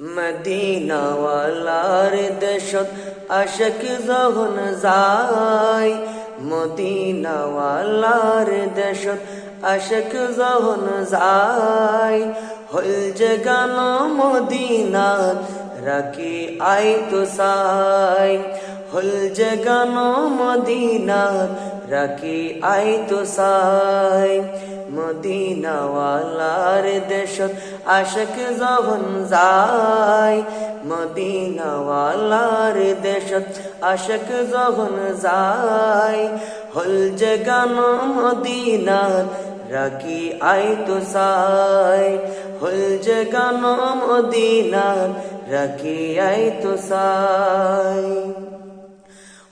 মদিনাওয়ালার দেশত আশিক যখন যায়, মদিনাওয়ালার দেশত আশিক যখন যায়, হল যে গান মদিনাত রাখি আইতো সাই, হল যে গান মদিনাত রাখি আইতো সাই। মদিনাওয়ালার দেশত আশিক যখন যায়, মদিনাওয়ালার দেশত আশিক যখন যায়, হল যে গান মদিনাত রাখি আইতো সাই, হল যে গান মদিনাত রাখি আইতো সাই।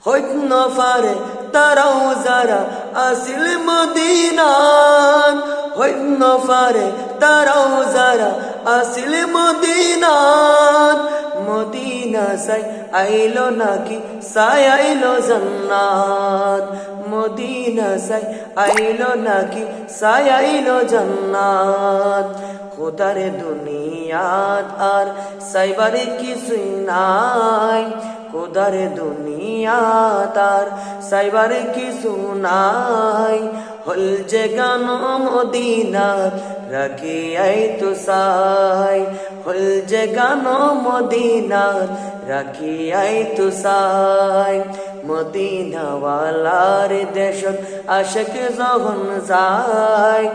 হইত নফারে তারাও যারা আসিল মদিনাত, হইত নফারে তারাও যারা আসিল মদিনাত, মদিনা সাই আইলো নাকি সাই আইলো জান্নাত, মদিনা সাই আইলো নাকি সাই আইলো জান্নাত। খোদার দুনিয়াত আর সাইবার কিছুই নাই, খোদার দুনিয়াত আর সাইবার কিছু নাই, হল যে গান মদিনাত রাখি আইতো সাই, হল যে গান মদিনাত রাখি আইতো সাই। মদিনাওয়ালার দেশত আশিক যখন যায়,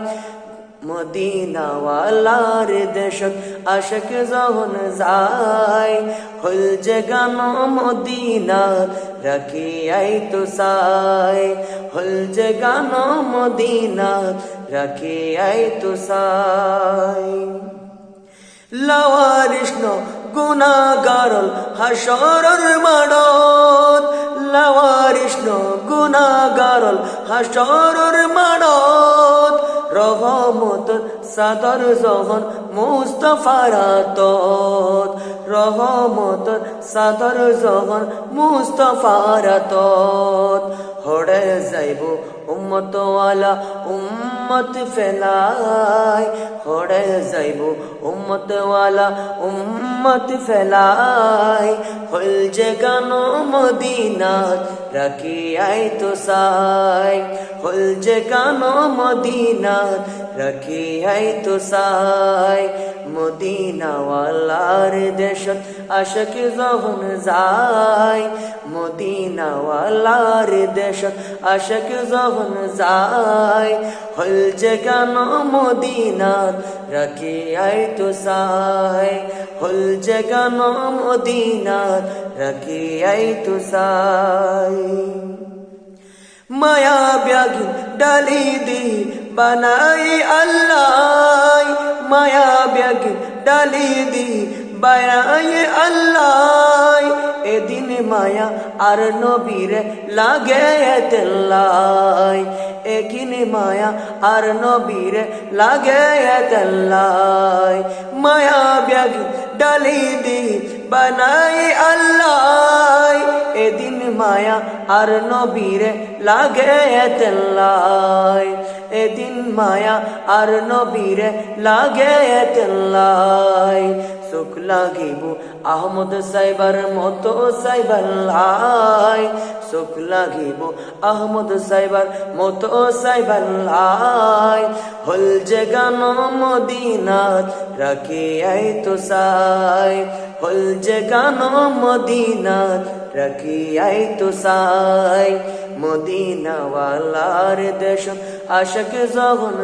মদিনাওয়ালার দেশত আশিক যখন যায়, হল যে গান মদিনাত রাখি আইতো সাই, হল যে গান মদিনাত রাখি আইতো সাই। লাওয়ারিস গুনাহগারল হাসরের মাঠত, লাওয়ারিস গুনাহগারল হাসরের মাঠত, রহমতর সাদর যখন মুস্তাফার আতত, রহমতর সাদর যখন মুস্তাফার আতত, হড়ে যাইব উম্মত ওয়ালা উম্মত ফেলাই, হড়ে যাইব উম্মত ওয়ালা উম্মত ফেলাই, হল যে গান মদিনাত রাখি আইতো সাই, হল যে গান মদিনাত রাখি আইতো সাই। মদিনাওয়ালার দেশত আশিক যখন যায়, মদিনাওয়ালার দেশত আশিক যখন যায়, হল যে গান মদিনাত রাখি আইতো সাই, হল যে গান মদিনাত রাখি আইতো সাই। মায়া ব্যাগি ডালি দি বানাই আল্লাহ, মায়া ব্যাগি ডালি দি বানাই আল্লাহ, এদিন মায়া আর নবীরে লাগে তেল্লাই, এদিন মায়া আর নবীরে লাগে তেল্লাই। মায়া ব্যাগি ডালি দি বানাই আল্লাহ, এদিন মায়া আর নবীরে লাগে তেল্লাই, এদিন মায়া আর নবীরে লাগে তেল্লাই। সুখ লাগিব আহমদ সাইবার মতো সাইবার লাই, সুখ লাগিব আহমদ সাইবার মতো সাইবার লাই, হল যে গান মদিনাত রাখি আইতো সাই, হল যে গান মদিনাত রাখি আইতো সাই। মদিনাওয়ালার দেশত আশিক যখন